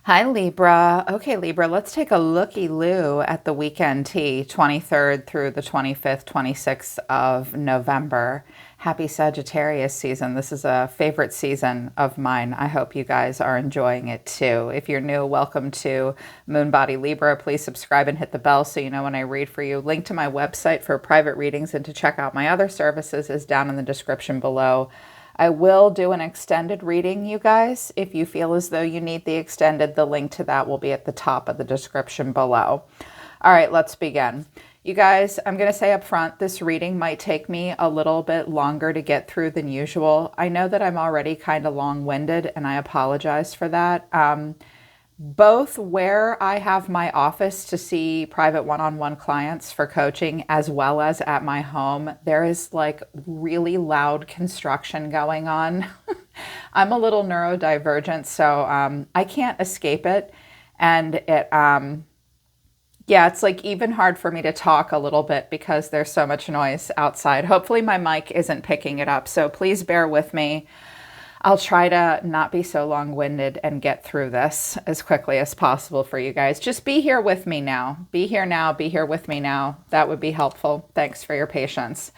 Hi, Libra. Okay, Libra, let's take a looky-loo at the weekend tea, 23rd through the 25th, 26th of November. Happy Sagittarius season. This is a favorite season of mine. I hope you guys are enjoying it too. If you're new, welcome to Moon Body Libra. Please subscribe and hit the bell so you know when I read for you. Link to my website for private readings and to check out my other services is down in the description below. I will do an extended reading, you guys. If you feel as though you need the extended, the link to that will be at the top of the description below. All right, let's begin. You guys, I'm going to say up front, this reading might take me a little bit longer to get through than usual. I know that I'm already kind of long-winded, and I apologize for that. Both where I have my office to see private one-on-one clients for coaching, as well as at my home, there is like really loud construction going on. I'm a little neurodivergent, so I can't escape it. And yeah, it's like even hard for me to talk a little bit because there's so much noise outside. Hopefully my mic isn't picking it up, so please bear with me. I'll try to not be so long-winded and get through this as quickly as possible for you guys. Just be here with me now. Be here now. Be here with me now. That would be helpful. Thanks for your patience.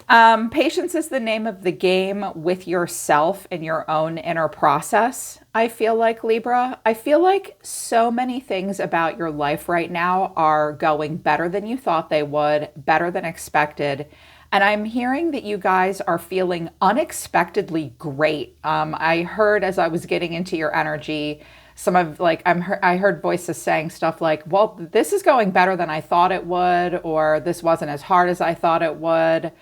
Patience is the name of the game with yourself and your own inner process. I feel like, Libra, I feel like so many things about your life right now are going better than you thought they would, better than expected. And I'm hearing that you guys are feeling unexpectedly great. I heard as I was getting into your energy, some of like, I heard voices saying stuff like, well, this is going better than I thought it would, or this wasn't as hard as I thought it would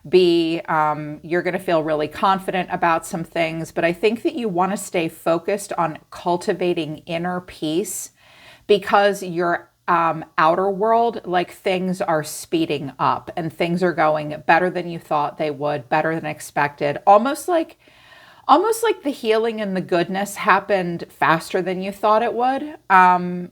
be. You're going to feel really confident about some things, but I think that you want to stay focused on cultivating inner peace because you're outer world, like things are speeding up and things are going better than you thought they would, better than expected. Almost like the healing and the goodness happened faster than you thought it would.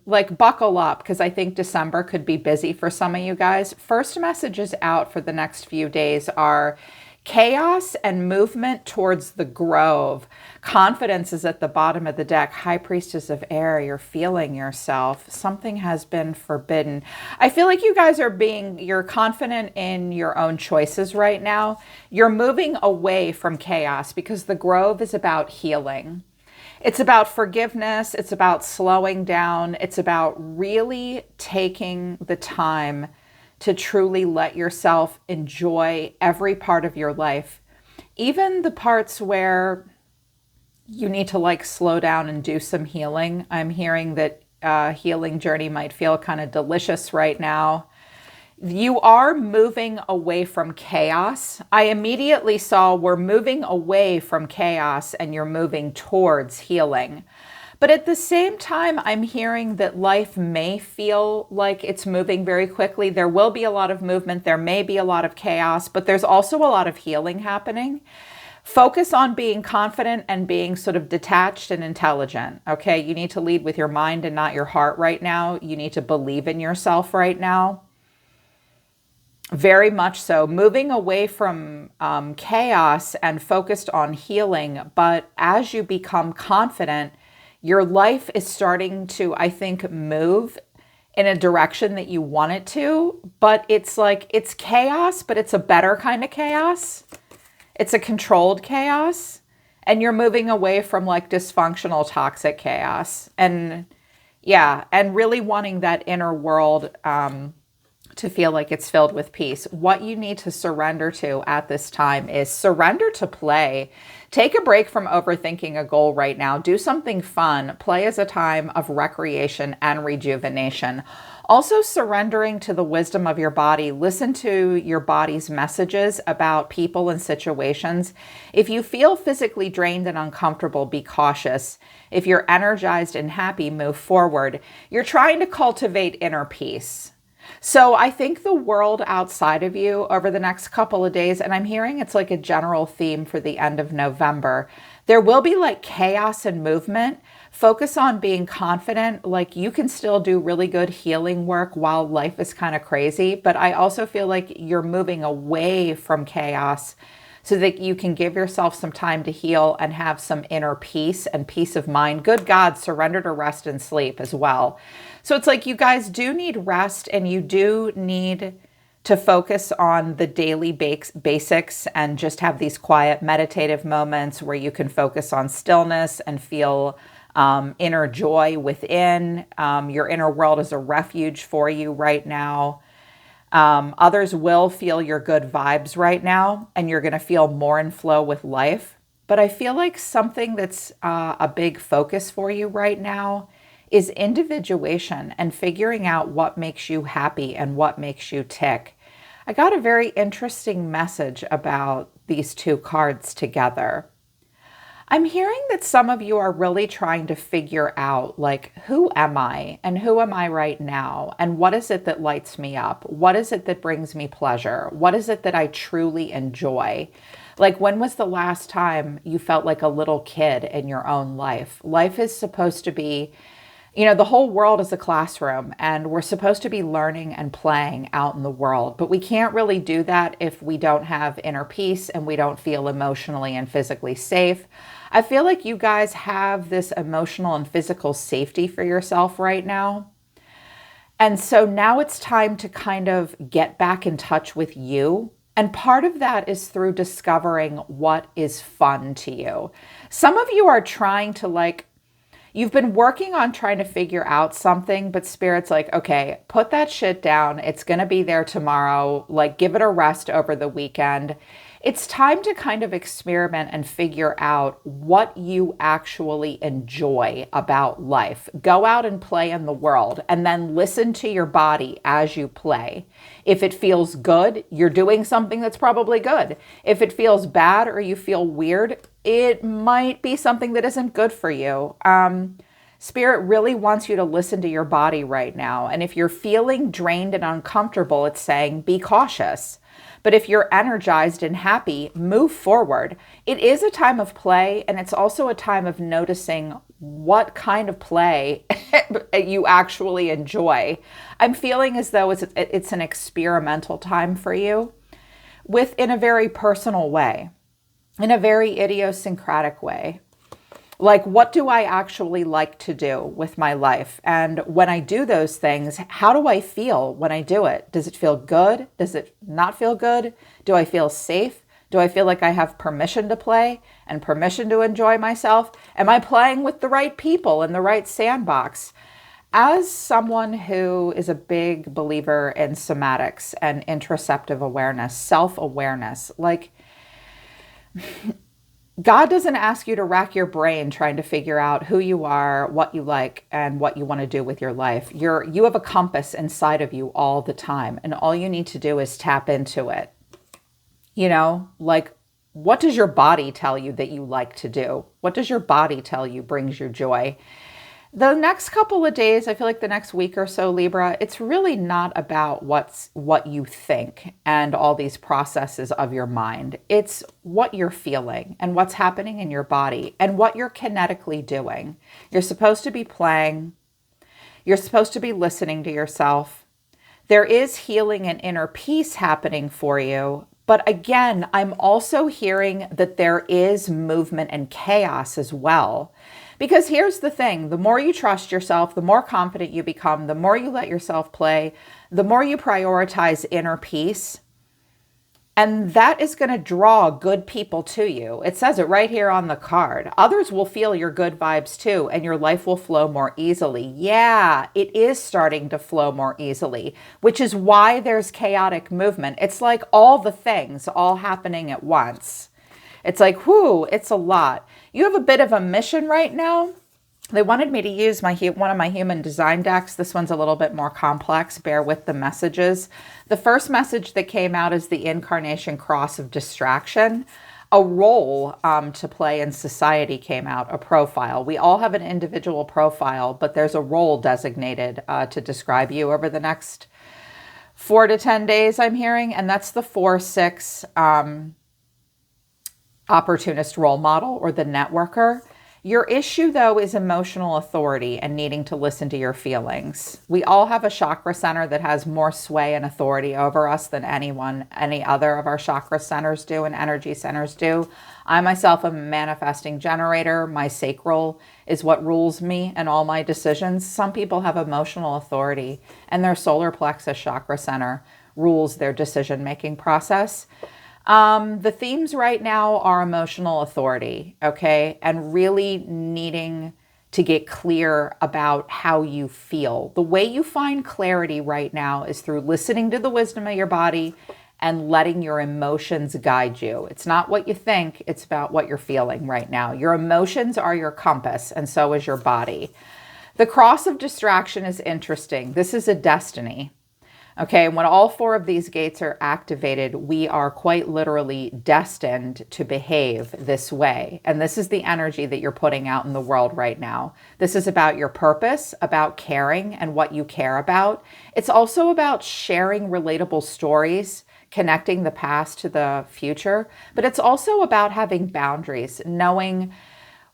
Like buckle up, because I think December could be busy for some of you guys. First messages out for the next few days are chaos and movement towards the grove. Confidence is at the bottom of the deck. High Priestess of Air, you're feeling yourself. Something has been forbidden. I feel like you guys you're confident in your own choices right now. You're moving away from chaos because the grove is about healing. It's about forgiveness. It's about slowing down. It's about really taking the time to truly let yourself enjoy every part of your life, even the parts where you need to like slow down and do some healing. I'm hearing that healing journey might feel kind of delicious right now. You are moving away from chaos. I immediately saw we're moving away from chaos and you're moving towards healing. But at the same time, I'm hearing that life may feel like it's moving very quickly. There will be a lot of movement. There may be a lot of chaos, but there's also a lot of healing happening. Focus on being confident and being sort of detached and intelligent. Okay, you need to lead with your mind and not your heart right now. You need to believe in yourself right now. Very much so. Moving away from chaos and focused on healing. But as you become confident, your life is starting to, I think, move in a direction that you want it to, but it's like, it's chaos, but it's a better kind of chaos. It's a controlled chaos, and you're moving away from like dysfunctional, toxic chaos. And yeah, and really wanting that inner world to feel like it's filled with peace. What you need to surrender to at this time is surrender to play. Take a break from overthinking a goal right now. Do something fun. Play is a time of recreation and rejuvenation. Also surrendering to the wisdom of your body. Listen to your body's messages about people and situations. If you feel physically drained and uncomfortable, be cautious. If you're energized and happy, move forward. You're trying to cultivate inner peace. So I think the world outside of you over the next couple of days, and I'm hearing it's like a general theme for the end of November, there will be like chaos and movement. Focus on being confident. Like you can still do really good healing work while life is kind of crazy. But I also feel like you're moving away from chaos so that you can give yourself some time to heal and have some inner peace and peace of mind. Good God, surrender to rest and sleep as well. So it's like you guys do need rest, and you do need to focus on the daily basics and just have these quiet meditative moments where you can focus on stillness and feel inner joy within. Your inner world is a refuge for you right now. Others will feel your good vibes right now, and you're going to feel more in flow with life. But I feel like something that's a big focus for you right now is individuation and figuring out what makes you happy and what makes you tick. I got a very interesting message about these two cards together. I'm hearing that some of you are really trying to figure out, like, who am I and who am I right now? And what is it that lights me up? What is it that brings me pleasure? What is it that I truly enjoy? Like, when was the last time you felt like a little kid in your own life? Life is supposed to be, the whole world is a classroom, and we're supposed to be learning and playing out in the world. But we can't really do that if we don't have inner peace and we don't feel emotionally and physically safe. I feel like you guys have this emotional and physical safety for yourself right now. And so now it's time to kind of get back in touch with you. And part of that is through discovering what is fun to you. Some of you are trying to you've been working on trying to figure out something, but Spirit's like, okay, put that shit down. It's going to be there tomorrow. Give it a rest over the weekend. It's time to kind of experiment and figure out what you actually enjoy about life. Go out and play in the world, and then listen to your body as you play. If it feels good, you're doing something that's probably good. If it feels bad or you feel weird, it might be something that isn't good for you. Spirit really wants you to listen to your body right now. And if you're feeling drained and uncomfortable, it's saying, be cautious. But if you're energized and happy, move forward. It is a time of play, and it's also a time of noticing what kind of play you actually enjoy. I'm feeling as though it's an experimental time for you, in a very personal way, in a very idiosyncratic way. Like, what do I actually like to do with my life? And when I do those things, how do I feel when I do it? Does it feel good? Does it not feel good? Do I feel safe? Do I feel like I have permission to play and permission to enjoy myself? Am I playing with the right people in the right sandbox? As someone who is a big believer in somatics and interoceptive awareness, self-awareness, God doesn't ask you to rack your brain trying to figure out who you are, what you like, and what you want to do with your life. You have a compass inside of you all the time, and all you need to do is tap into it. What does your body tell you that you like to do? What does your body tell you brings you joy? The next couple of days, I feel like the next week or so, Libra, it's really not about what you think and all these processes of your mind. It's what you're feeling and what's happening in your body and what you're kinetically doing. You're supposed to be playing. You're supposed to be listening to yourself. There is healing and inner peace happening for you. But again, I'm also hearing that there is movement and chaos as well. Because here's the thing, the more you trust yourself, the more confident you become, the more you let yourself play, the more you prioritize inner peace. And that is going to draw good people to you. It says it right here on the card. Others will feel your good vibes too, and your life will flow more easily. Yeah, it is starting to flow more easily, which is why there's chaotic movement. It's like all the things all happening at once. It's like, whoo, it's a lot. You have a bit of a mission right now. They wanted me to use one of my human design decks. This one's a little bit more complex. Bear with the messages. The first message that came out is the incarnation cross of distraction. A role to play in society came out, a profile. We all have an individual profile, but there's a role designated to describe you over the next 4 to 10 days, I'm hearing. And that's the 4-6 opportunist role model, or the networker. Your issue, though, is emotional authority and needing to listen to your feelings. We all have a chakra center that has more sway and authority over us than any other of our chakra centers do and energy centers do. I myself am a manifesting generator. My sacral is what rules me and all my decisions. Some people have emotional authority and their solar plexus chakra center rules their decision-making process. The themes right now are emotional authority, okay? And really needing to get clear about how you feel. The way you find clarity right now is through listening to the wisdom of your body and letting your emotions guide you. It's not what you think, it's about what you're feeling right now. Your emotions are your compass, and so is your body. The cross of distraction is interesting. This is a destiny. Okay, when all four of these gates are activated, we are quite literally destined to behave this way. And this is the energy that you're putting out in the world right now. This is about your purpose, about caring and what you care about. It's also about sharing relatable stories, connecting the past to the future. But it's also about having boundaries, knowing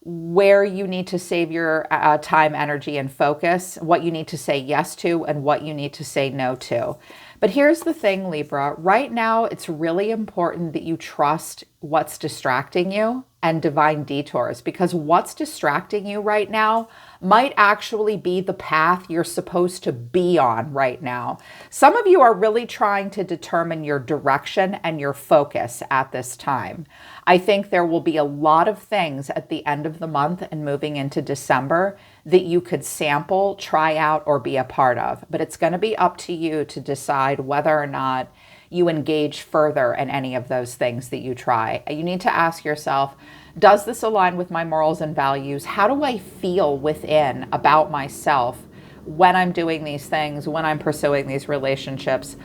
where you need to save your time, energy, and focus, what you need to say yes to, and what you need to say no to. But here's the thing, Libra. Right now, it's really important that you trust what's distracting you and divine detours, because what's distracting you right now might actually be the path you're supposed to be on right now. Some of you are really trying to determine your direction and your focus at this time. I think there will be a lot of things at the end of the month and moving into December that you could sample, try out, or be a part of. But it's going to be up to you to decide whether or not you engage further in any of those things that you try. You need to ask yourself, does this align with my morals and values? How do I feel within about myself when I'm doing these things, when I'm pursuing these relationships?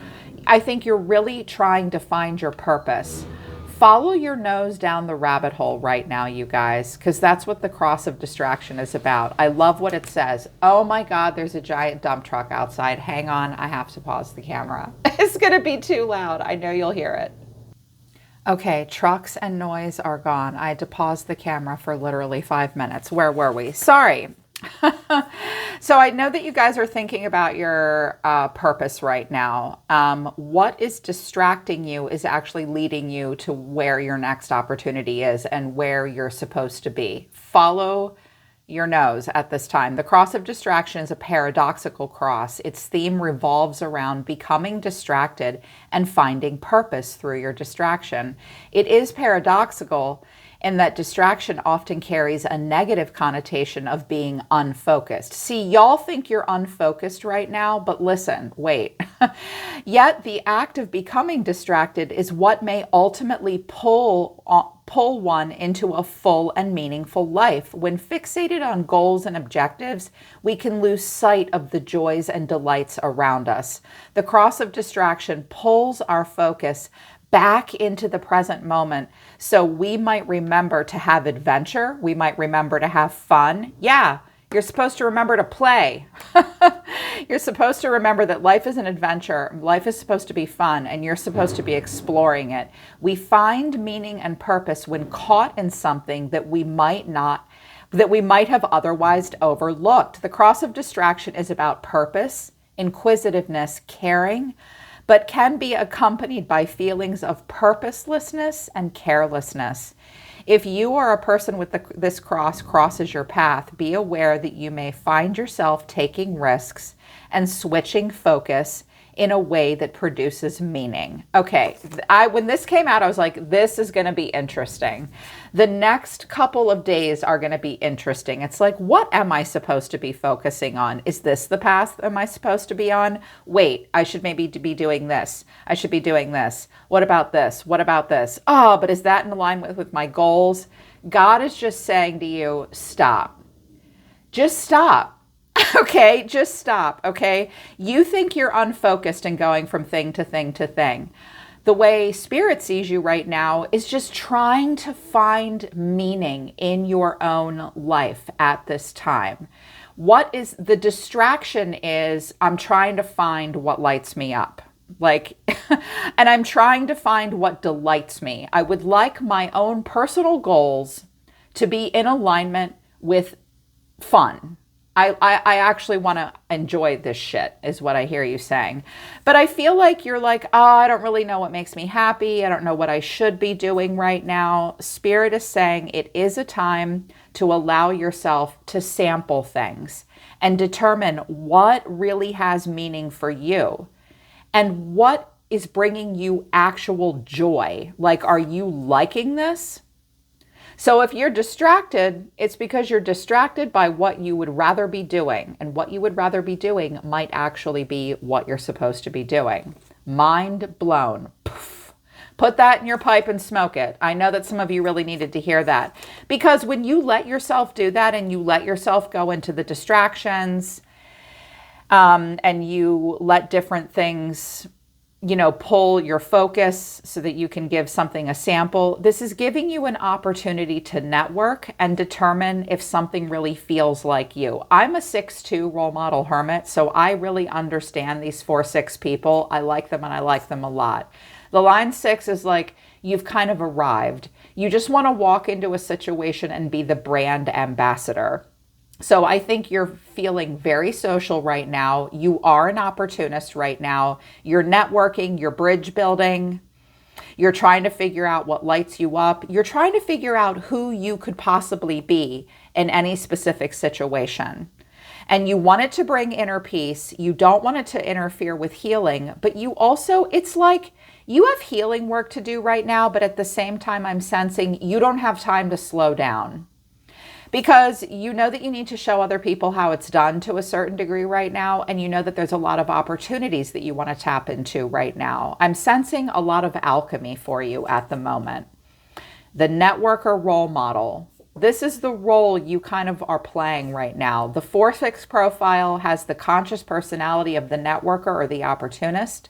I think you're really trying to find your purpose. Follow your nose down the rabbit hole right now, you guys, because that's what the cross of distraction is about. I love what it says. Oh my God, there's a giant dump truck outside. Hang on, I have to pause the camera. It's going to be too loud. I know you'll hear it. Okay, trucks and noise are gone. I had to pause the camera for literally 5 minutes. Where were we? Sorry. So I know that you guys are thinking about your purpose right now. What is distracting you is actually leading you to where your next opportunity is and where you're supposed to be. Follow your nose at this time. The cross of distraction is a paradoxical cross. Its theme revolves around becoming distracted and finding purpose through your distraction. It is paradoxical in that distraction often carries a negative connotation of being unfocused. See, y'all think you're unfocused right now, but listen, wait. Yet the act of becoming distracted is what may ultimately pull one into a full and meaningful life. When fixated on goals and objectives, we can lose sight of the joys and delights around us. The cross of distraction pulls our focus back into the present moment. So we might remember to have adventure. We might remember to have fun. Yeah, you're supposed to remember to play. You're supposed to remember that life is an adventure. Life is supposed to be fun, and you're supposed to be exploring it. We find meaning and purpose when caught in something that we might have otherwise overlooked. The cross of distraction is about purpose, inquisitiveness, caring, but can be accompanied by feelings of purposelessness and carelessness. If you are a person with this cross crosses your path, be aware that you may find yourself taking risks and switching focus in a way that produces meaning. Okay, when this came out, I was like, this is going to be interesting. The next couple of days are going to be interesting. It's like, what am I supposed to be focusing on? Is this the path am I supposed to be on? Wait, I should maybe be doing this. I should be doing this. What about this? What about this? Oh, but is that in alignment with my goals? God is just saying to you, stop. Just stop. Okay, just stop, okay? You think you're unfocused and going from thing to thing to thing. The way Spirit sees you right now is just trying to find meaning in your own life at this time. What is the distraction is I'm trying to find what lights me up. And I'm trying to find what delights me. I would like my own personal goals to be in alignment with fun. I actually want to enjoy this shit, is what I hear you saying. But I feel like you're like, oh, I don't really know what makes me happy. I don't know what I should be doing right now. Spirit is saying it is a time to allow yourself to sample things and determine what really has meaning for you and what is bringing you actual joy. Like, are you liking this? So if you're distracted, it's because you're distracted by what you would rather be doing. And what you would rather be doing might actually be what you're supposed to be doing. Mind blown. Poof. Put that in your pipe and smoke it. I know that some of you really needed to hear that. Because when you let yourself do that and you let yourself go into the distractions, and you let different things, pull your focus so that you can give something a sample. This is giving you an opportunity to network and determine if something really feels like you. I'm a 6'2" role model hermit, so I really understand these 4-6 people. I like them and I like them a lot. The line 6 is like, you've kind of arrived. You just want to walk into a situation and be the brand ambassador. So I think you're feeling very social right now. You are an opportunist right now. You're networking, you're bridge building. You're trying to figure out what lights you up. You're trying to figure out who you could possibly be in any specific situation. And you want it to bring inner peace. You don't want it to interfere with healing, but you also, it's like you have healing work to do right now, but at the same time, I'm sensing you don't have time to slow down. Because you know that you need to show other people how it's done to a certain degree right now. And you know that there's a lot of opportunities that you want to tap into right now. I'm sensing a lot of alchemy for you at the moment. The networker role model. This is the role you kind of are playing right now. The 4-6 profile has the conscious personality of the networker or the opportunist.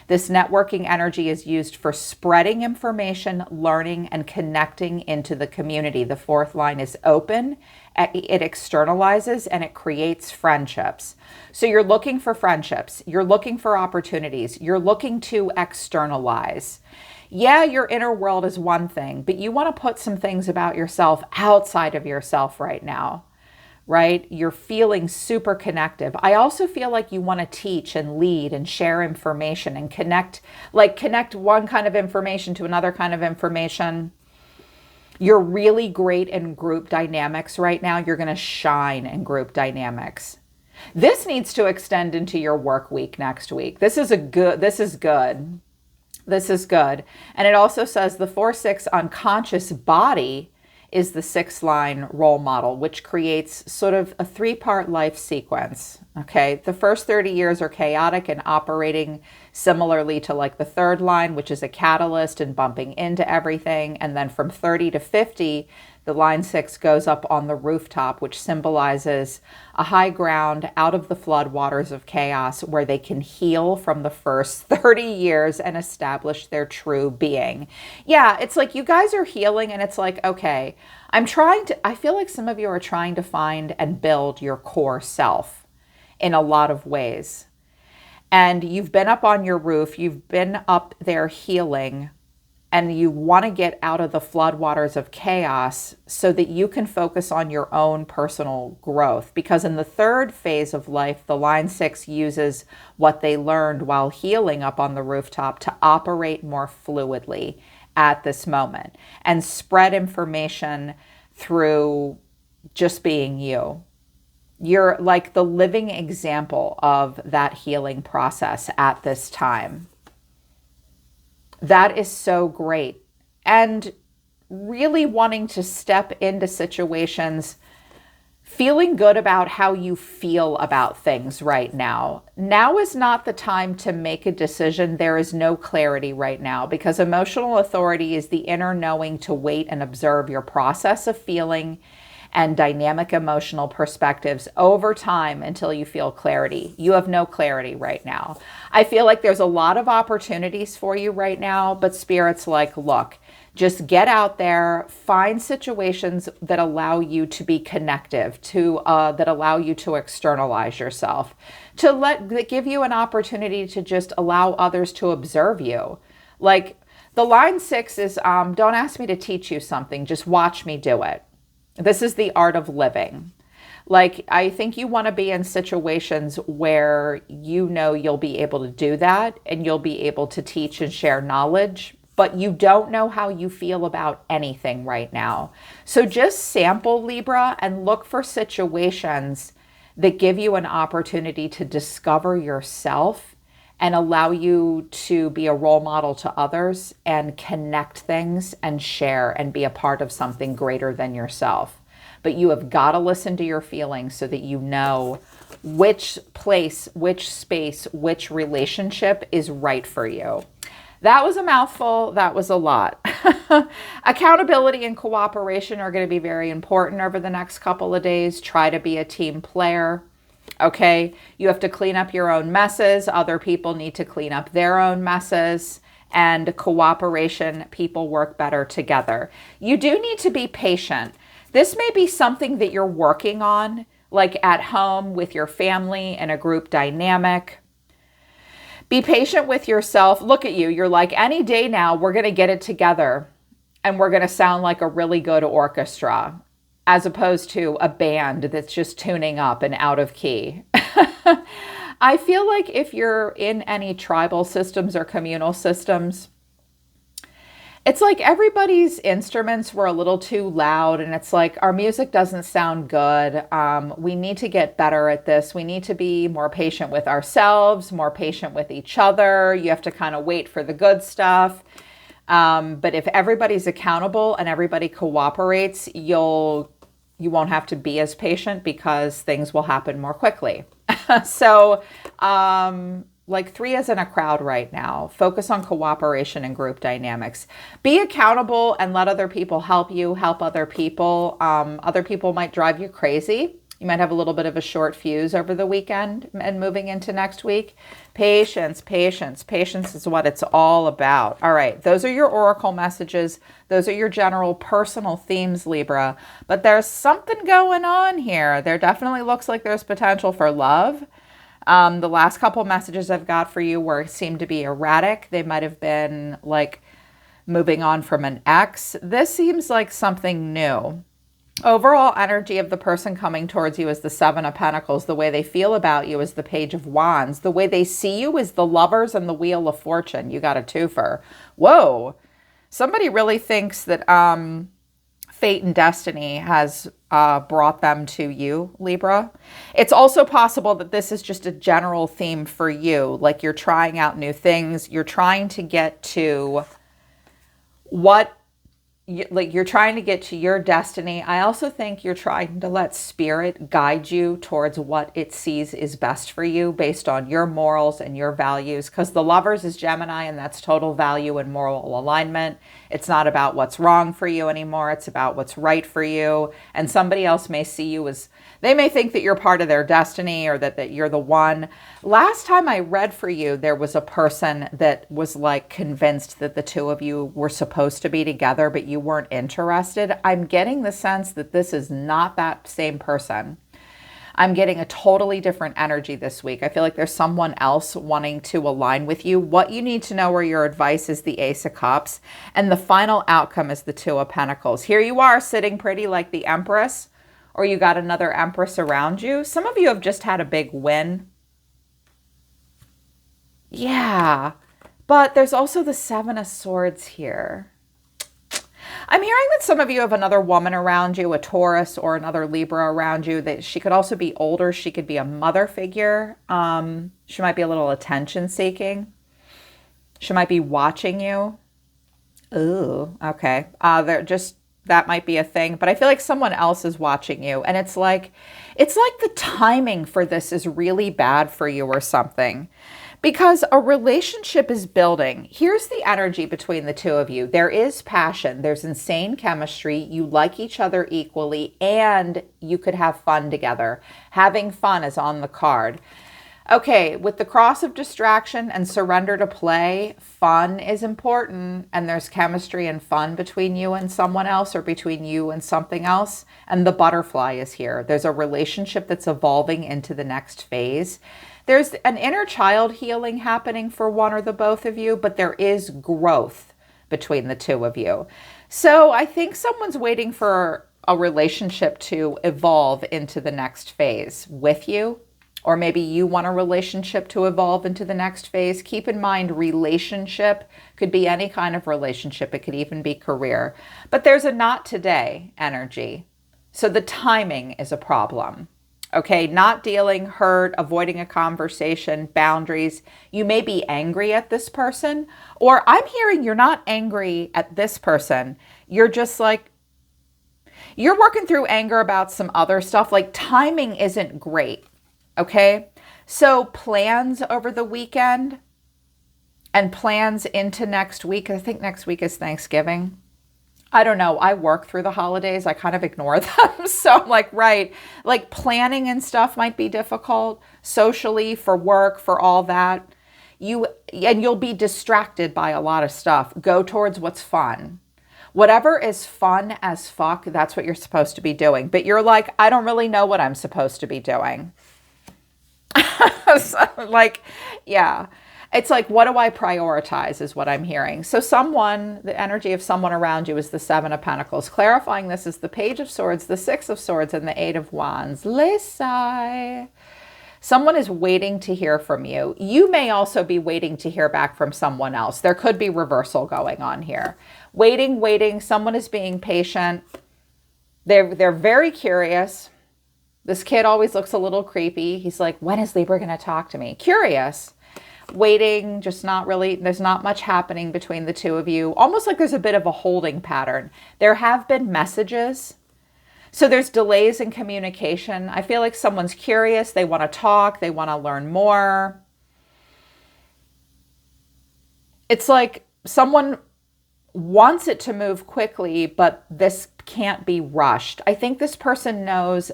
This networking energy is used for spreading information, learning, and connecting into the community. The 4th line is open, it externalizes, and it creates friendships. So you're looking for friendships, you're looking for opportunities, you're looking to externalize. Yeah, your inner world is one thing, but you want to put some things about yourself outside of yourself right now. Right? You're feeling super connective. I also feel like you want to teach and lead and share information and connect one kind of information to another kind of information. You're really great in group dynamics right now. You're going to shine in group dynamics. This needs to extend into your work week next week. This is good. And it also says the 4-6 unconscious body is the 6th line role model, which creates sort of a 3-part life sequence. Okay. The first 30 years are chaotic and operating similarly to like the 3rd line, which is a catalyst and bumping into everything. And then from 30 to 50, the line 6 goes up on the rooftop, which symbolizes a high ground out of the flood waters of chaos where they can heal from the first 30 years and establish their true being. Yeah, it's like you guys are healing and it's like, okay, I feel like some of you are trying to find and build your core self in a lot of ways. And you've been up on your roof, you've been up there healing, and you want to get out of the floodwaters of chaos so that you can focus on your own personal growth. Because in the 3rd phase of life, the line 6 uses what they learned while healing up on the rooftop to operate more fluidly at this moment and spread information through just being you. You're like the living example of that healing process at this time. That is so great. And really wanting to step into situations, feeling good about how you feel about things right now. Now is not the time to make a decision. There is no clarity right now because emotional authority is the inner knowing to wait and observe your process of feeling and dynamic emotional perspectives over time until you feel clarity. You have no clarity right now. I feel like there's a lot of opportunities for you right now, but Spirit's like, look, just get out there, find situations that allow you to be connective, that allow you to externalize yourself, that give you an opportunity to just allow others to observe you. Like the line 6 is, don't ask me to teach you something, just watch me do it. This is the art of living. Like, I think you want to be in situations where you know you'll be able to do that and you'll be able to teach and share knowledge, but you don't know how you feel about anything right now. So just sample, Libra, and look for situations that give you an opportunity to discover yourself and allow you to be a role model to others and connect things and share and be a part of something greater than yourself. But you have got to listen to your feelings so that you know which place, which space, which relationship is right for you. That was a mouthful. That was a lot. Accountability and cooperation are going to be very important over the next couple of days. Try to be a team player. Okay, you have to clean up your own messes. Other people need to clean up their own messes. And cooperation, people work better together. You do need to be patient. This may be something that you're working on, like at home with your family in a group dynamic. Be patient with yourself. Look at you. You're like, any day now, we're going to get it together and we're going to sound like a really good orchestra, as opposed to a band that's just tuning up and out of key. I feel like if you're in any tribal systems or communal systems, it's like everybody's instruments were a little too loud and it's like our music doesn't sound good. We need to get better at this. We need to be more patient with ourselves, more patient with each other. You have to kind of wait for the good stuff. But if everybody's accountable and everybody cooperates, you won't have to be as patient because things will happen more quickly. So, like 3 is in a crowd right now. Focus on cooperation and group dynamics. Be accountable and let other people help you, help other people. Other people might drive you crazy. You might have a little bit of a short fuse over the weekend and moving into next week. Patience, patience, patience is what it's all about. All right, those are your oracle messages. Those are your general personal themes, Libra. But there's something going on here. There definitely looks like there's potential for love. The last couple messages I've got for you seem to be erratic. They might have been like moving on from an ex. This seems like something new. Overall energy of the person coming towards you is the 7 of Pentacles. The way they feel about you is the Page of Wands. The way they see you is the Lovers and the Wheel of Fortune. You got a twofer. Whoa. Somebody really thinks that fate and destiny has brought them to you, Libra. It's also possible that this is just a general theme for you. Like you're trying out new things. You're trying to get to you're trying to get to your destiny. I also think you're trying to let spirit guide you towards what it sees is best for you based on your morals and your values. Because the Lovers is Gemini and that's total value and moral alignment. It's not about what's wrong for you anymore. It's about what's right for you. And somebody else may see you as, they may think that you're part of their destiny or that you're the one. Last time I read for you, there was a person that was like convinced that the two of you were supposed to be together, but you weren't interested. I'm getting the sense that this is not that same person. I'm getting a totally different energy this week. I feel like there's someone else wanting to align with you. What you need to know or your advice is the Ace of Cups. And the final outcome is the 2 of Pentacles. Here you are sitting pretty like the Empress, or you got another Empress around you. Some of you have just had a big win. Yeah, but there's also the 7 of Swords here. I'm hearing that some of you have another woman around you, a Taurus or another Libra around you. That she could also be older. She could be a mother figure. She might be a little attention seeking. She might be watching you. Ooh, okay. That might be a thing, but I feel like someone else is watching you. And it's like the timing for this is really bad for you or something. Because a relationship is building. Here's the energy between the two of you. There is passion. There's insane chemistry. You like each other equally, and you could have fun together. Having fun is on the card. Okay, with the cross of distraction and surrender to play, fun is important, and there's chemistry and fun between you and someone else or between you and something else, and the butterfly is here. There's a relationship that's evolving into the next phase. There's an inner child healing happening for one or the both of you, but there is growth between the two of you. So I think someone's waiting for a relationship to evolve into the next phase with you. Or maybe you want a relationship to evolve into the next phase. Keep in mind, relationship could be any kind of relationship. It could even be career. But there's a not today energy. So the timing is a problem. Okay, not dealing, hurt, avoiding a conversation, boundaries. You may be angry at this person, or I'm hearing you're not angry at this person. You're just like, you're working through anger about some other stuff. Like timing isn't great. Okay, so plans over the weekend and plans into next week. I think next week is Thanksgiving. I don't know. I work through the holidays. I kind of ignore them. So I'm like, right, like planning and stuff might be difficult socially, for work, for all that. You'll be distracted by a lot of stuff. Go towards what's fun. Whatever is fun as fuck, that's what you're supposed to be doing. But you're like, I don't really know what I'm supposed to be doing. So, like, yeah, it's like, what do I prioritize is what I'm hearing. So someone, the energy of someone around you is the Seven of Pentacles. Clarifying this is the Page of Swords, the Six of Swords, and the Eight of Wands. Listen. Someone is waiting to hear from you. You may also be waiting to hear back from someone else. There could be reversal going on here. Waiting. Someone is being patient. They're very curious. This kid always looks a little creepy. He's like, when is Libra going to talk to me? Curious. Waiting, just not really, there's not much happening between the two of you. Almost like there's a bit of a holding pattern. There have been messages. So there's delays in communication. I feel like someone's curious. They want to talk. They want to learn more. It's like someone wants it to move quickly, but this can't be rushed. I think this person knows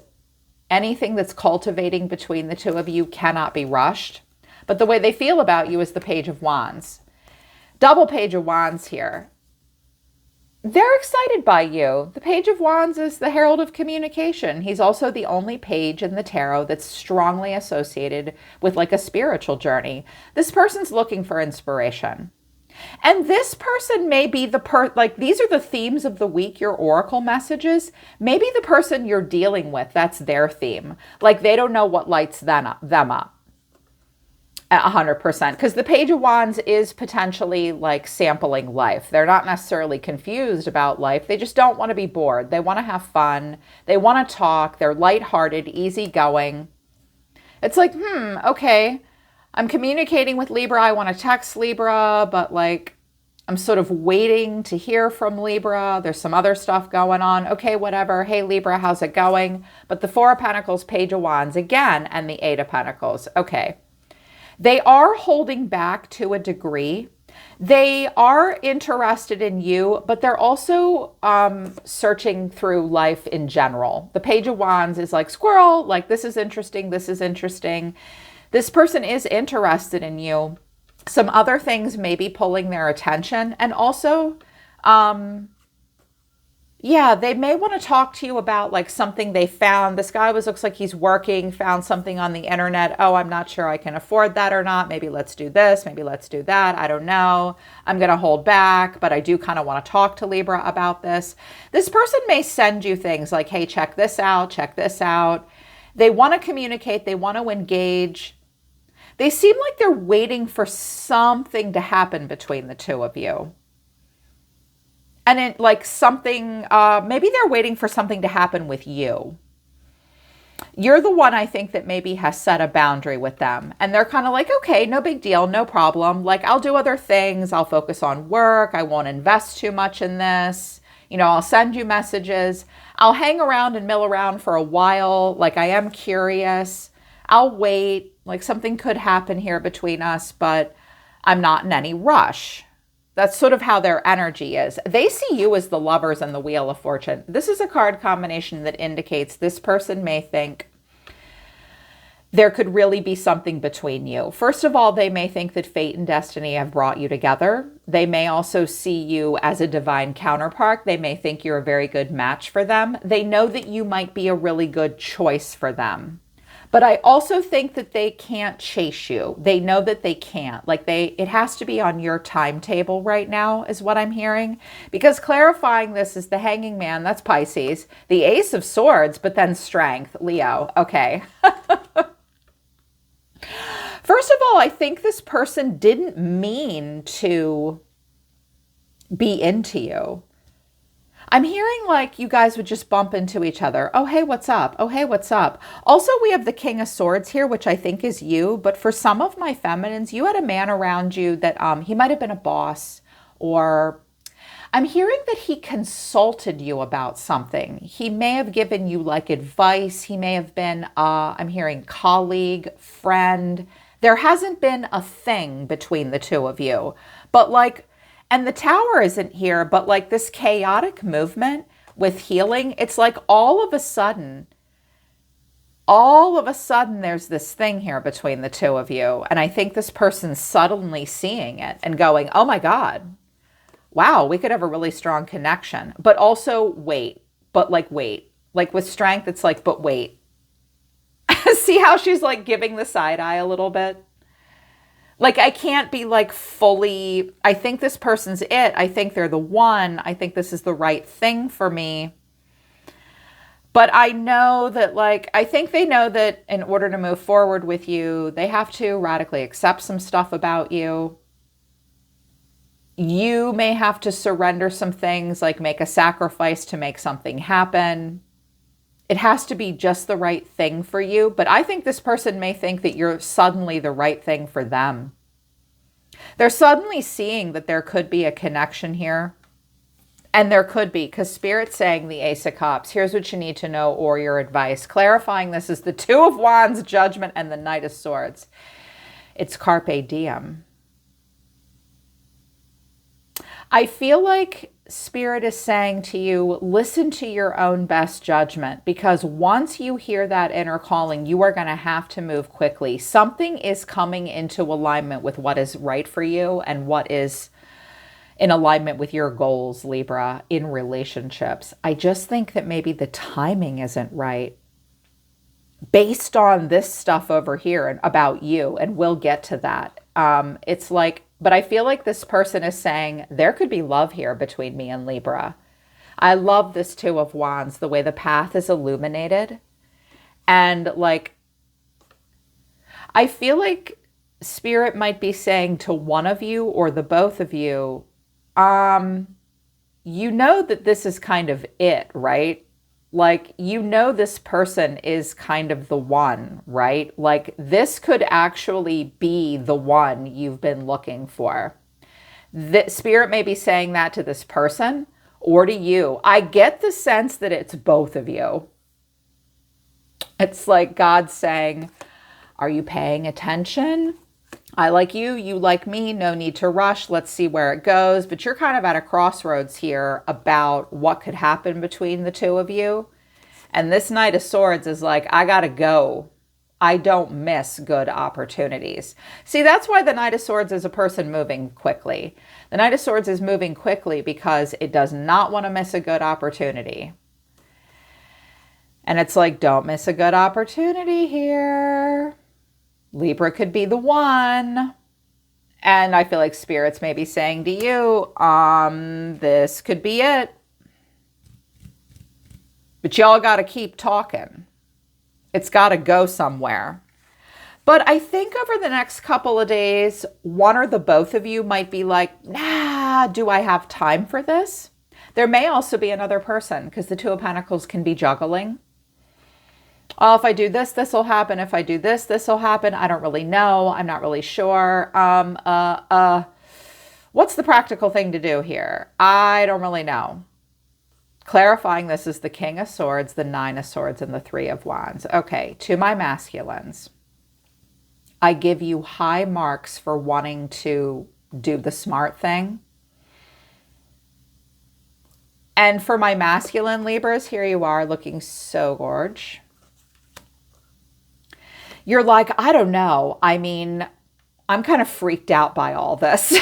anything that's cultivating between the two of you cannot be rushed. But the way they feel about you is the Page of Wands. Double Page of Wands here. They're excited by you. The Page of Wands is the herald of communication. He's also the only page in the tarot that's strongly associated with like a spiritual journey. This person's looking for inspiration. And this person may be like, these are the themes of the week, your oracle messages. Maybe the person you're dealing with, that's their theme. Like they don't know what lights them up 100%. Because the Page of Wands is potentially like sampling life. They're not necessarily confused about life. They just don't want to be bored. They want to have fun. They want to talk. They're lighthearted, easygoing. It's like, okay. I'm communicating with Libra. I want to text Libra, but like, I'm sort of waiting to hear from Libra. There's some other stuff going on. Okay, whatever. Hey, Libra, how's it going? But the Four of Pentacles, Page of Wands again, and the Eight of Pentacles. Okay. They are holding back to a degree. They are interested in you, but they're also searching through life in general. The Page of Wands is like squirrel, like this is interesting, this is interesting. This person is interested in you. Some other things may be pulling their attention. And also, yeah, they may want to talk to you about like something they found. This guy looks like he's working, found something on the internet. Oh, I'm not sure I can afford that or not. Maybe let's do this. Maybe let's do that. I don't know. I'm going to hold back, but I do kind of want to talk to Libra about this. This person may send you things like, hey, check this out. Check this out. They want to communicate. They want to engage. They seem like they're waiting for something to happen between the two of you. And it like something, maybe they're waiting for something to happen with you. You're the one I think that maybe has set a boundary with them. And they're kind of like, okay, no big deal, no problem. Like I'll do other things. I'll focus on work. I won't invest too much in this. You know, I'll send you messages. I'll hang around and mill around for a while. Like I am curious. I'll wait. Like something could happen here between us, but I'm not in any rush. That's sort of how their energy is. They see you as the Lovers and the Wheel of Fortune. This is a card combination that indicates this person may think there could really be something between you. First of all, they may think that fate and destiny have brought you together. They may also see you as a divine counterpart. They may think you're a very good match for them. They know that you might be a really good choice for them. But I also think that they can't chase you. They know that they can't. Like it has to be on your timetable right now is what I'm hearing. Because clarifying this is the Hanging Man, that's Pisces, the Ace of Swords, but then Strength, Leo. Okay. First of all, I think this person didn't mean to be into you. I'm hearing like you guys would just bump into each other. Oh, hey, what's up? Oh, hey, what's up? Also, we have the King of Swords here, which I think is you. But for some of my feminines, you had a man around you that he might have been a boss, or I'm hearing that he consulted you about something. He may have given you like advice. He may have been, I'm hearing colleague, friend. There hasn't been a thing between the two of you, but like, and the Tower isn't here, but like this chaotic movement with healing, it's like all of a sudden, there's this thing here between the two of you. And I think this person's suddenly seeing it and going, oh my God, wow, we could have a really strong connection. But also wait. Like with Strength, it's like, but wait. See how she's like giving the side eye a little bit? Like, I can't be like fully, I think this person's it. I think they're the one. I think this is the right thing for me. But I know that like, I think they know that in order to move forward with you, they have to radically accept some stuff about you. You may have to surrender some things, like make a sacrifice to make something happen. It has to be just the right thing for you. But I think this person may think that you're suddenly the right thing for them. They're suddenly seeing that there could be a connection here. And there could be, because Spirit's saying the Ace of Cups. Here's what you need to know or your advice. Clarifying this is the Two of Wands, Judgment, and the Knight of Swords. It's Carpe Diem. I feel like Spirit is saying to you, listen to your own best judgment, because once you hear that inner calling, you are going to have to move quickly. Something is coming into alignment with what is right for you and what is in alignment with your goals, Libra, in relationships. I just think that maybe the timing isn't right based on this stuff over here and about you, and we'll get to that. It's like, but I feel like this person is saying there could be love here between me and Libra. I love this Two of Wands, the way the path is illuminated. And like, I feel like Spirit might be saying to one of you or the both of you, you know that this is kind of it, right? Like, you know, this person is kind of the one, right? Like, this could actually be the one you've been looking for. The Spirit may be saying that to this person or to you. I get the sense that it's both of you. It's like God saying, are you paying attention? I like you, you like me, no need to rush. Let's see where it goes. But you're kind of at a crossroads here about what could happen between the two of you. And this Knight of Swords is like, I gotta go. I don't miss good opportunities. See, that's why the Knight of Swords is a person moving quickly. The Knight of Swords is moving quickly because it does not want to miss a good opportunity. And it's like, don't miss a good opportunity here. Libra could be the one. And I feel like Spirit's maybe saying to you, this could be it. But y'all got to keep talking. It's got to go somewhere. But I think over the next couple of days, one or the both of you might be like, nah, do I have time for this? There may also be another person, because the Two of Pentacles can be juggling. Oh, if I do this, this will happen. If I do this, this will happen. I don't really know. I'm not really sure. What's the practical thing to do here? I don't really know. Clarifying this is the King of Swords, the Nine of Swords, and the Three of Wands. Okay, to my masculines, I give you high marks for wanting to do the smart thing. And for my masculine Libras, here you are looking so gorge. You're like, I don't know. I mean, I'm kind of freaked out by all this.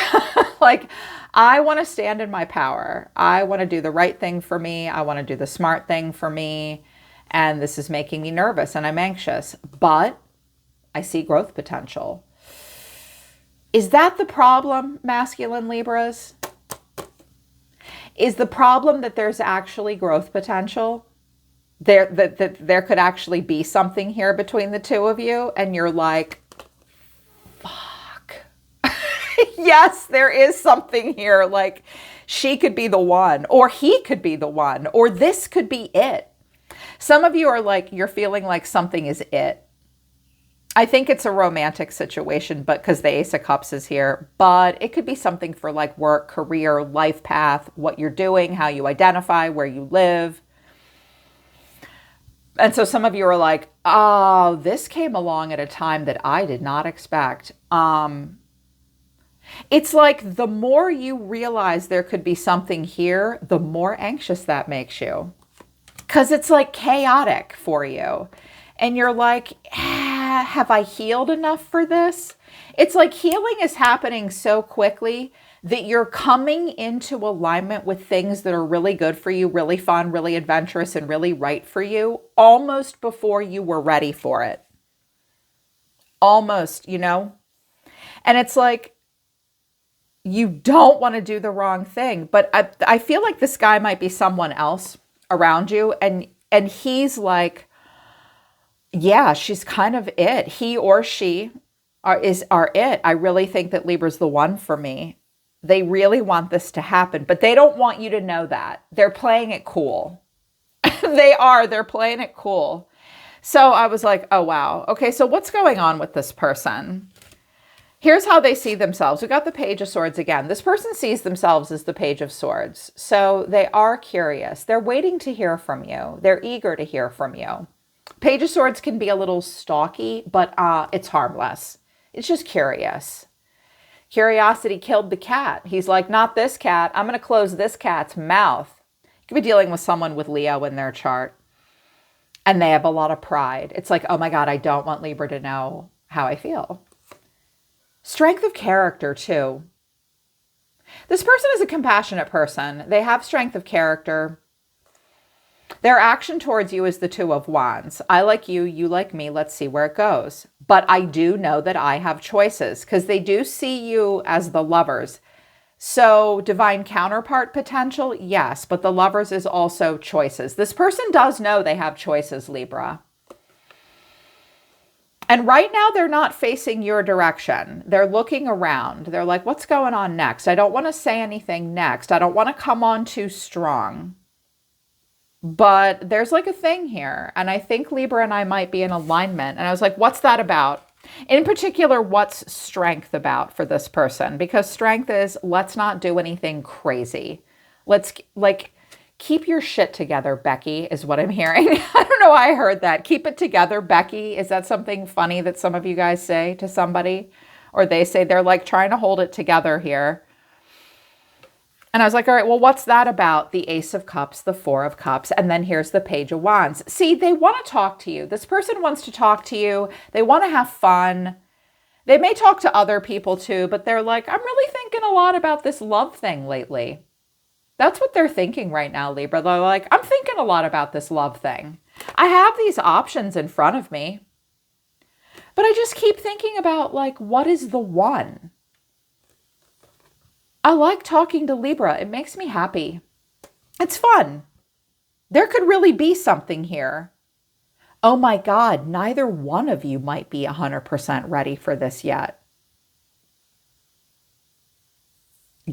Like, I want to stand in my power. I want to do the right thing for me. I want to do the smart thing for me. and this is making me nervous and I'm anxious, but I see growth potential. Is that the problem, masculine Libras? Is the problem that there's actually growth potential? That there could actually be something here between the two of you, and you're like, fuck. Yes, there is something here. Like, she could be the one, or he could be the one, or this could be it. Some of you are like, you're feeling like something is it. I think it's a romantic situation, but because the Ace of Cups is here, but it could be something for like work, career, life path, what you're doing, how you identify, where you live. And so some of you are like, oh, this came along at a time that I did not expect. It's like the more you realize there could be something here, the more anxious that makes you. Because it's like chaotic for you. And you're like, have I healed enough for this? It's like healing is happening so quickly that you're coming into alignment with things that are really good for you, really fun, really adventurous, and really right for you, almost before you were ready for it. Almost, you know? And it's like, you don't want to do the wrong thing. But I feel like this guy might be someone else around you. And he's like, yeah, she's kind of it. He or she are it. I really think that Libra's the one for me. They really want this to happen, but they don't want you to know that. They're playing it cool. They're playing it cool. So I was like, oh, wow. Okay, so what's going on with this person? Here's how they see themselves. We got the Page of Swords again. This person sees themselves as the Page of Swords. So they are curious. They're waiting to hear from you. They're eager to hear from you. Page of Swords can be a little stalky, but it's harmless. It's just curious. Curiosity killed the cat. He's like, not this cat. I'm going to close this cat's mouth. You could be dealing with someone with Leo in their chart, and they have a lot of pride. It's like, oh my God, I don't want Libra to know how I feel. Strength of character, too. This person is a compassionate person. They have strength of character. Their action towards you is the Two of Wands. I like you, you like me, let's see where it goes. But I do know that I have choices because they do see you as the Lovers. So divine counterpart potential, yes, but the Lovers is also choices. This person does know they have choices, Libra. And right now they're not facing your direction. They're looking around. They're like, what's going on next? I don't want to say anything next. I don't want to come on too strong. But there's like a thing here. And I think Libra and I might be in alignment. And I was like, what's that about? In particular, what's strength about for this person? Because strength is, let's not do anything crazy. Let's like keep your shit together, Becky, is what I'm hearing. I don't know why I heard that. Keep it together, Becky. Is that something funny that some of you guys say to somebody? Or they say they're like trying to hold it together here. And I was like, all right, well, what's that about? The Ace of Cups, the Four of Cups, and then here's the Page of Wands. See, they want to talk to you. This person wants to talk to you. They want to have fun. They may talk to other people too, but they're like, I'm really thinking a lot about this love thing lately. That's what they're thinking right now, Libra. They're like, I'm thinking a lot about this love thing. I have these options in front of me, but I just keep thinking about like, what is the one? I like talking to Libra. It makes me happy. It's fun. There could really be something here. Oh my God, neither one of you might be 100% ready for this yet.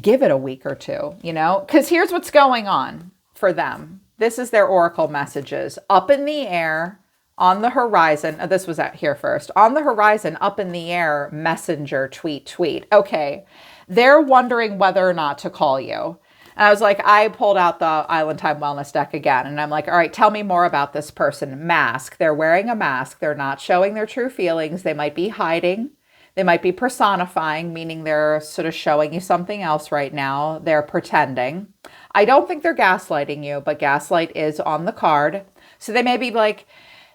Give it a week or two, you know? Because here's what's going on for them. This is their oracle messages. Up in the air, on the horizon. Oh, this was out here first. On the horizon, up in the air, messenger, tweet. Okay. They're wondering whether or not to call you. And I was like, I pulled out the Island Time Wellness deck again. And I'm like, all right, tell me more about this person. Mask. They're wearing a mask. They're not showing their true feelings. They might be hiding. They might be personifying, meaning they're sort of showing you something else right now. They're pretending. I don't think they're gaslighting you, but gaslight is on the card. So they may be like,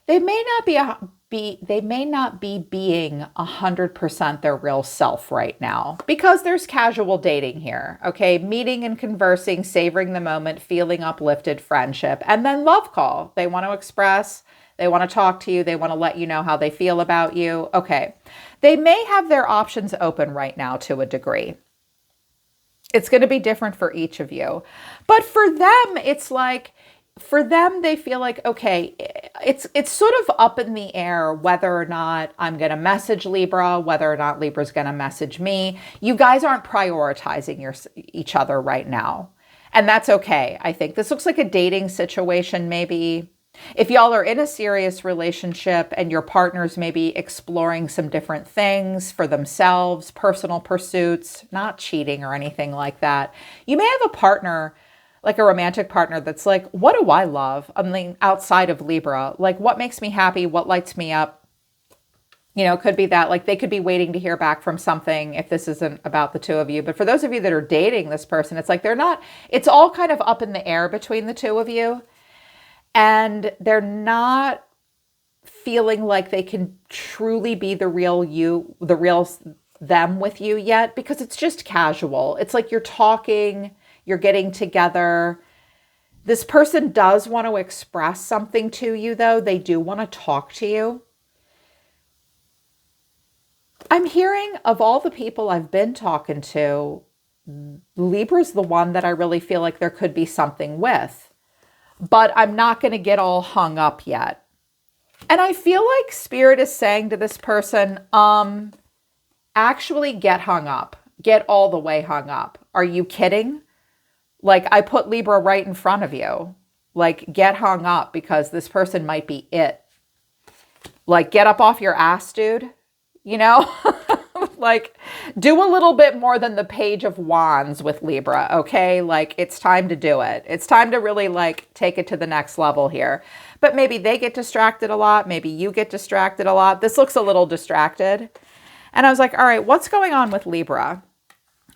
they may not be being 100% their real self right now, because there's casual dating here. Okay. Meeting and conversing, savoring the moment, feeling uplifted, friendship, and then love call. They want to express, they want to talk to you. They want to let you know how they feel about you. Okay. They may have their options open right now to a degree. It's going to be different for each of you. But for them, it's like, for them, they feel like, okay, it's sort of up in the air whether or not I'm going to message Libra, whether or not Libra's going to message me. You guys aren't prioritizing each other right now. And that's okay. I think this looks like a dating situation, maybe. If y'all are in a serious relationship and your partner's maybe exploring some different things for themselves, personal pursuits, not cheating or anything like that, you may have a partner, like a romantic partner, that's like, what do I love? I mean, outside of Libra, like what makes me happy? What lights me up? You know, could be that, like they could be waiting to hear back from something if this isn't about the two of you. But for those of you that are dating this person, it's like it's all kind of up in the air between the two of you. And they're not feeling like they can truly be the real you, the real them with you yet, because it's just casual. It's like you're talking, you're getting together. This person does want to express something to you, though. They do want to talk to you. I'm hearing, of all the people I've been talking to, Libra's the one that I really feel like there could be something with. But I'm not going to get all hung up yet. And I feel like Spirit is saying to this person, actually get hung up. Get all the way hung up. Are you kidding? Like, I put Libra right in front of you. Like, get hung up, because this person might be it. Like, get up off your ass, dude. You know? Like, do a little bit more than the Page of Wands with Libra, okay? Like, it's time to do it. It's time to really, like, take it to the next level here. But maybe they get distracted a lot. Maybe you get distracted a lot. This looks a little distracted. And I was like, all right, what's going on with Libra?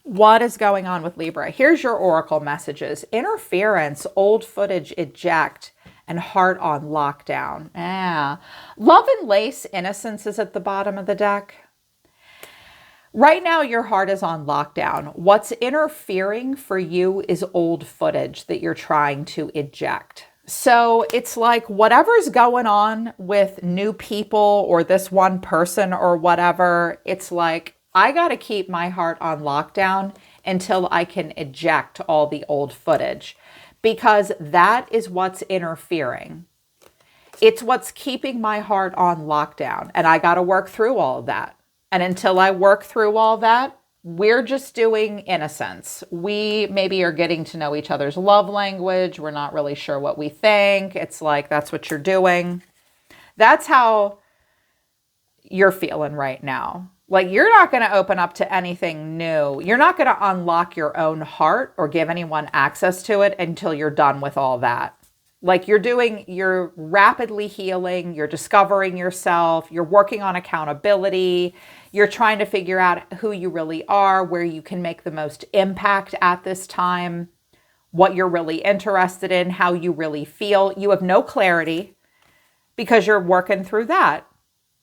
What is going on with Libra? Here's your oracle messages. Interference, old footage, eject, and heart on lockdown. Love and lace, innocence is at the bottom of the deck. Right now, your heart is on lockdown. What's interfering for you is old footage that you're trying to eject. So it's like whatever's going on with new people or this one person or whatever, it's like, I got to keep my heart on lockdown until I can eject all the old footage, because that is what's interfering. It's what's keeping my heart on lockdown, and I got to work through all of that. And until I work through all that, we're just doing innocence. We maybe are getting to know each other's love language. We're not really sure what we think. It's like, that's what you're doing. That's how you're feeling right now. Like, you're not going to open up to anything new. You're not going to unlock your own heart or give anyone access to it until you're done with all that. Like, you're rapidly healing, you're discovering yourself, you're working on accountability, you're trying to figure out who you really are, where you can make the most impact at this time, what you're really interested in, how you really feel. You have no clarity because you're working through that.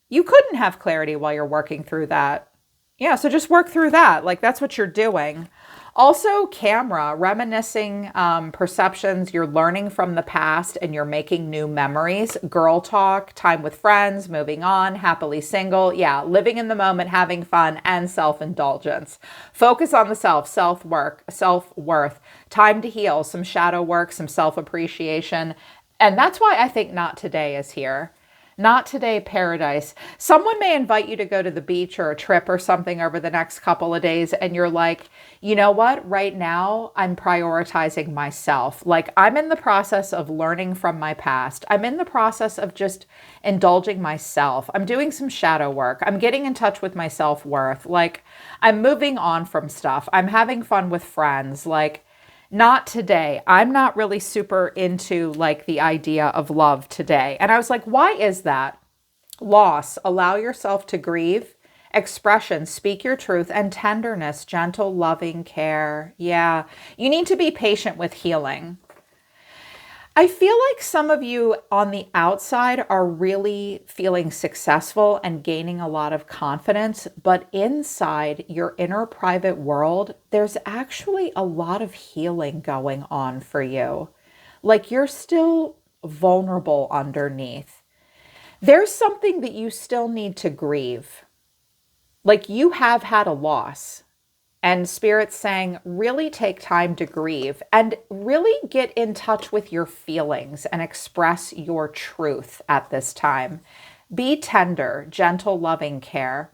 You couldn't have clarity while you're working through that. Yeah, so just work through that. Like, that's what you're doing. Also, camera, reminiscing perceptions. You're learning from the past and you're making new memories. Girl talk, time with friends, moving on, happily single. Yeah, living in the moment, having fun, and self-indulgence. Focus on the self, self-worth, time to heal, some shadow work, some self-appreciation. And that's why I think Not Today is here. Not Today Paradise. Someone may invite you to go to the beach or a trip or something over the next couple of days, and you're like, you know what? Right now, I'm prioritizing myself. Like, I'm in the process of learning from my past. I'm in the process of just indulging myself. I'm doing some shadow work. I'm getting in touch with my self-worth. Like, I'm moving on from stuff. I'm having fun with friends. Like, not today. I'm not really super into like the idea of love today. And I was like, why is that? Loss. Allow yourself to grieve. Expression. Speak your truth. And tenderness. Gentle, loving care. Yeah. You need to be patient with healing. I feel like some of you on the outside are really feeling successful and gaining a lot of confidence, but inside your inner private world, there's actually a lot of healing going on for you. Like you're still vulnerable underneath. There's something that you still need to grieve. Like you have had a loss. And Spirit's saying, really take time to grieve and really get in touch with your feelings and express your truth at this time. Be tender, gentle, loving care.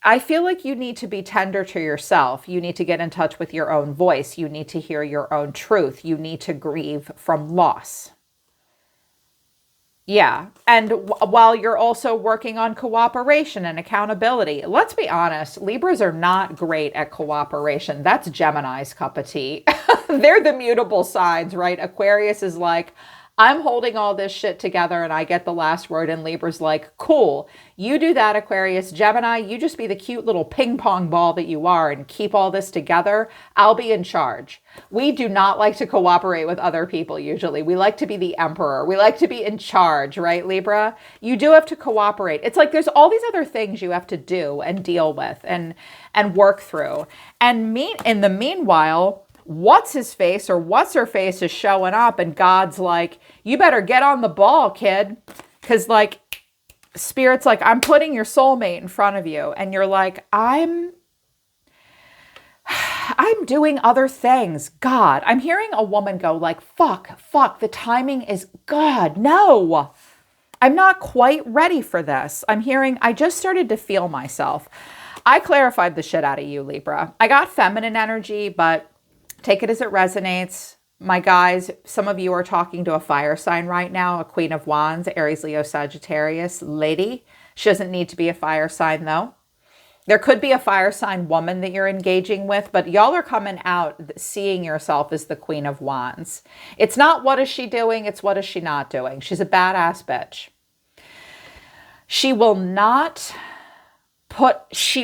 I feel like you need to be tender to yourself. You need to get in touch with your own voice. You need to hear your own truth. You need to grieve from loss. Yeah. And while you're also working on cooperation and accountability, let's be honest, Libras are not great at cooperation. That's Gemini's cup of tea. They're the mutable signs, right? Aquarius is like, I'm holding all this shit together and I get the last word. And Libra's like, cool, you do that, Aquarius. Gemini, you just be the cute little ping pong ball that you are and keep all this together. I'll be in charge. We do not like to cooperate with other people usually. We like to be the emperor. We like to be in charge, right, Libra? You do have to cooperate. It's like there's all these other things you have to do and deal with and work through. And in the meanwhile, what's his face or what's her face is showing up and God's like, you better get on the ball, kid. Because like Spirit's like, I'm putting your soulmate in front of you. And you're like, I'm doing other things. God, I'm hearing a woman go like, fuck, the timing is God. No, I'm not quite ready for this. I'm hearing, I just started to feel myself. I clarified the shit out of you, Libra. I got feminine energy, but take it as it resonates. My guys, some of you are talking to a fire sign right now, a Queen of Wands, Aries, Leo, Sagittarius lady. She doesn't need to be a fire sign though. There could be a fire sign woman that you're engaging with, but y'all are coming out seeing yourself as the Queen of Wands. It's not what is she doing, it's what is she not doing. She's a badass bitch. She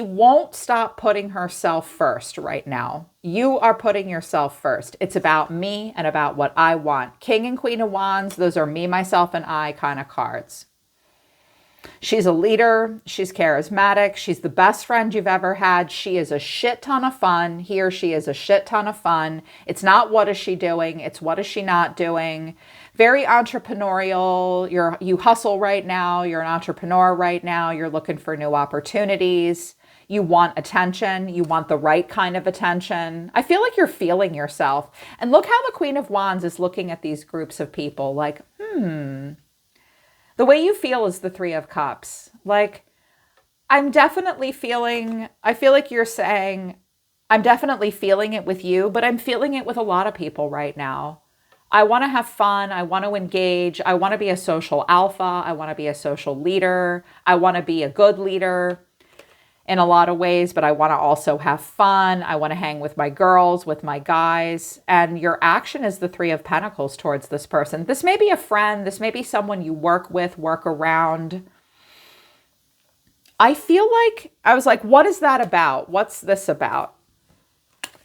won't stop putting herself first right now. You are putting yourself first. It's about me and about what I want. King and Queen of Wands, those are me, myself, and I kind of cards. She's a leader. She's charismatic. She's the best friend you've ever had. She is a shit ton of fun. He or she is a shit ton of fun. It's not what is she doing. It's what is she not doing. Very entrepreneurial. You hustle right now. You're an entrepreneur right now. You're looking for new opportunities. You want attention. You want the right kind of attention. I feel like you're feeling yourself. And look how the Queen of Wands is looking at these groups of people like, The way you feel is the Three of Cups. Like, I feel like you're saying, I'm definitely feeling it with you, but I'm feeling it with a lot of people right now. I want to have fun. I want to engage. I want to be a social alpha. I want to be a social leader. I want to be a good leader in a lot of ways, but I want to also have fun. I want to hang with my girls, with my guys. And your action is the Three of Pentacles towards this person. This may be a friend. This may be someone you work with, work around. I was like, what is that about? What's this about?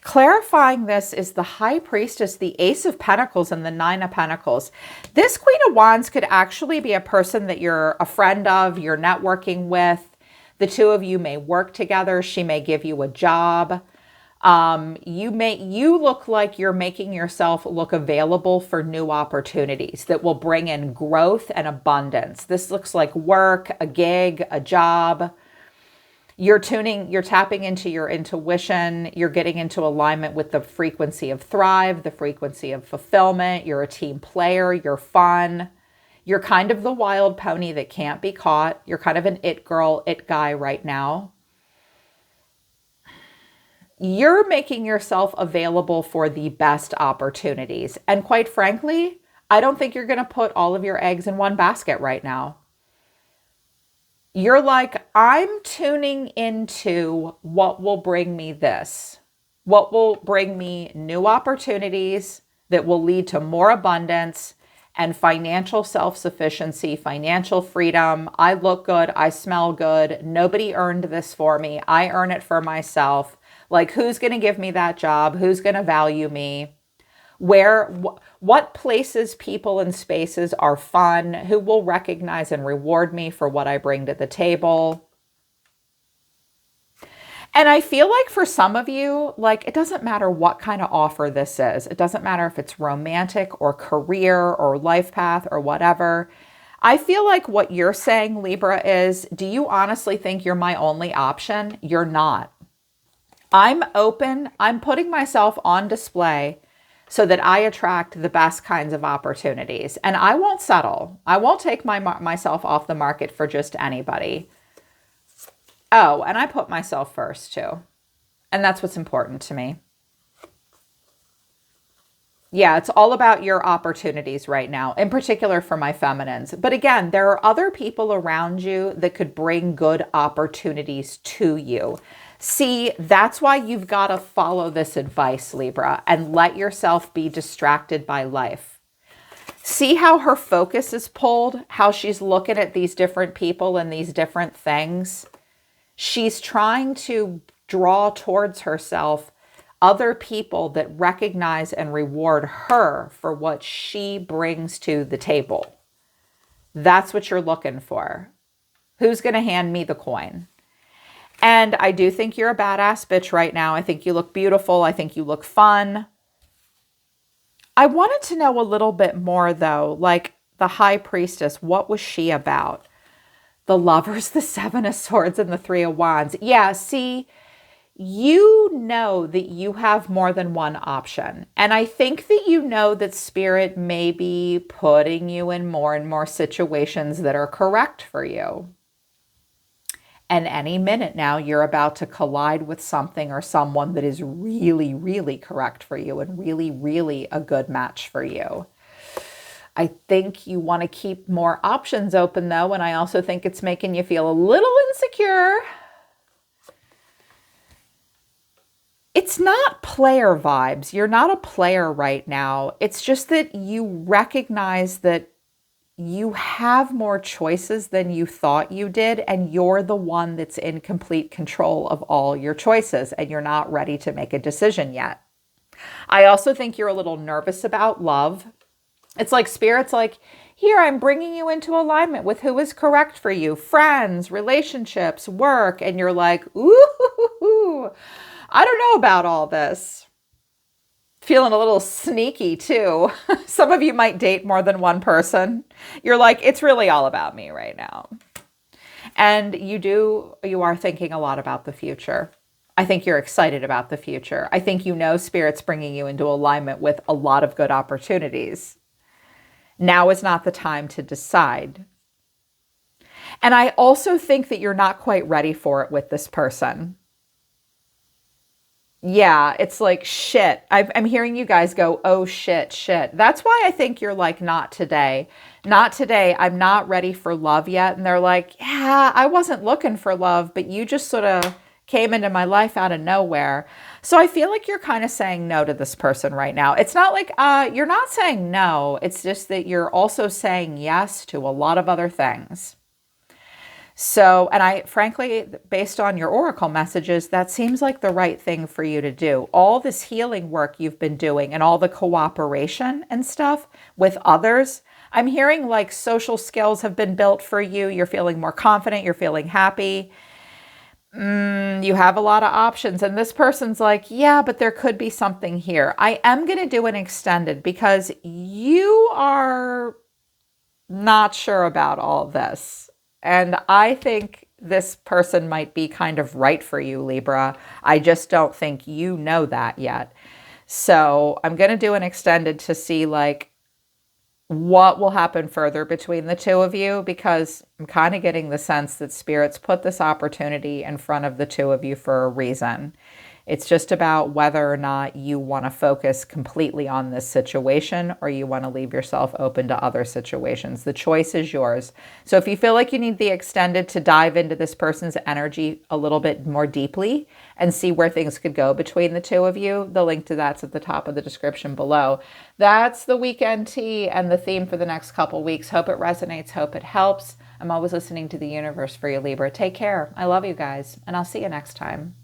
Clarifying this is the High Priestess, the Ace of Pentacles, and the Nine of Pentacles. This Queen of Wands could actually be a person that you're a friend of, you're networking with. The two of you may work together. She may give you a job. You look like you're making yourself look available for new opportunities that will bring in growth and abundance. This looks like work, a gig, a job. You're tapping into your intuition. You're getting into alignment with the frequency of thrive, the frequency of fulfillment. You're a team player. You're fun. You're kind of the wild pony that can't be caught. You're kind of an it girl, it guy right now. You're making yourself available for the best opportunities. And quite frankly, I don't think you're going to put all of your eggs in one basket right now. You're like, I'm tuning into what will bring me this, what will bring me new opportunities that will lead to more abundance and financial self-sufficiency, financial freedom. I look good. I smell good. Nobody earned this for me. I earn it for myself. Like, who's going to give me that job? Who's going to value me? What places, people, and spaces are fun? Who will recognize and reward me for what I bring to the table? And I feel like for some of you, like, it doesn't matter what kind of offer this is. It doesn't matter if it's romantic or career or life path or whatever. I feel like what you're saying, Libra, is, do you honestly think you're my only option? You're not. I'm open. I'm putting myself on display so that I attract the best kinds of opportunities. And I won't settle. I won't take myself off the market for just anybody. Oh, and I put myself first too. And that's what's important to me. Yeah, it's all about your opportunities right now, in particular for my feminines. But again, there are other people around you that could bring good opportunities to you. See, that's why you've got to follow this advice, Libra, and let yourself be distracted by life. See how her focus is pulled, how she's looking at these different people and these different things. She's trying to draw towards herself other people that recognize and reward her for what she brings to the table. That's what you're looking for. Who's going to hand me the coin? And I do think you're a badass bitch right now. I think you look beautiful. I think you look fun. I wanted to know a little bit more though, like the High Priestess, what was she about? The Lovers, the Seven of Swords, and the Three of Wands. Yeah, see, you know that you have more than one option. And I think that you know that Spirit may be putting you in more and more situations that are correct for you. And any minute now, you're about to collide with something or someone that is really, really correct for you and really, really a good match for you. I think you want to keep more options open though, and I also think it's making you feel a little insecure. It's not player vibes. You're not a player right now. It's just that you recognize that you have more choices than you thought you did, and you're the one that's in complete control of all your choices, and you're not ready to make a decision yet. I also think you're a little nervous about love. It's like Spirit's like, here, I'm bringing you into alignment with who is correct for you. Friends, relationships, work. And you're like, ooh, I don't know about all this. Feeling a little sneaky too. Some of you might date more than one person. You're like, it's really all about me right now. And you are thinking a lot about the future. I think you're excited about the future. I think you know Spirit's bringing you into alignment with a lot of good opportunities. Now is not the time to decide. And I also think that you're not quite ready for it with this person. Yeah, it's like, shit. I'm hearing you guys go, oh, shit. That's why I think you're like, not today. Not today. I'm not ready for love yet. And they're like, yeah, I wasn't looking for love, but you just sort of came into my life out of nowhere. So I feel like you're kind of saying no to this person right now. It's not like you're not saying no. It's just that you're also saying yes to a lot of other things. So, and I frankly, based on your oracle messages, that seems like the right thing for you to do. All this healing work you've been doing and all the cooperation and stuff with others, I'm hearing like social skills have been built for you. You're feeling more confident. You're feeling happy. You have a lot of options. And this person's like, yeah, but there could be something here. I am going to do an extended because you are not sure about all this. And I think this person might be kind of right for you, Libra. I just don't think you know that yet. So I'm going to do an extended to see like what will happen further between the two of you, because I'm kind of getting the sense that Spirit's put this opportunity in front of the two of you for a reason. It's just about whether or not you want to focus completely on this situation or you want to leave yourself open to other situations. The choice is yours. So if you feel like you need the extended to dive into this person's energy a little bit more deeply and see where things could go between the two of you, the link to that's at the top of the description below. That's the weekend tea and the theme for the next couple weeks. Hope it resonates. Hope it helps. I'm always listening to the universe for you, Libra. Take care. I love you guys, and I'll see you next time.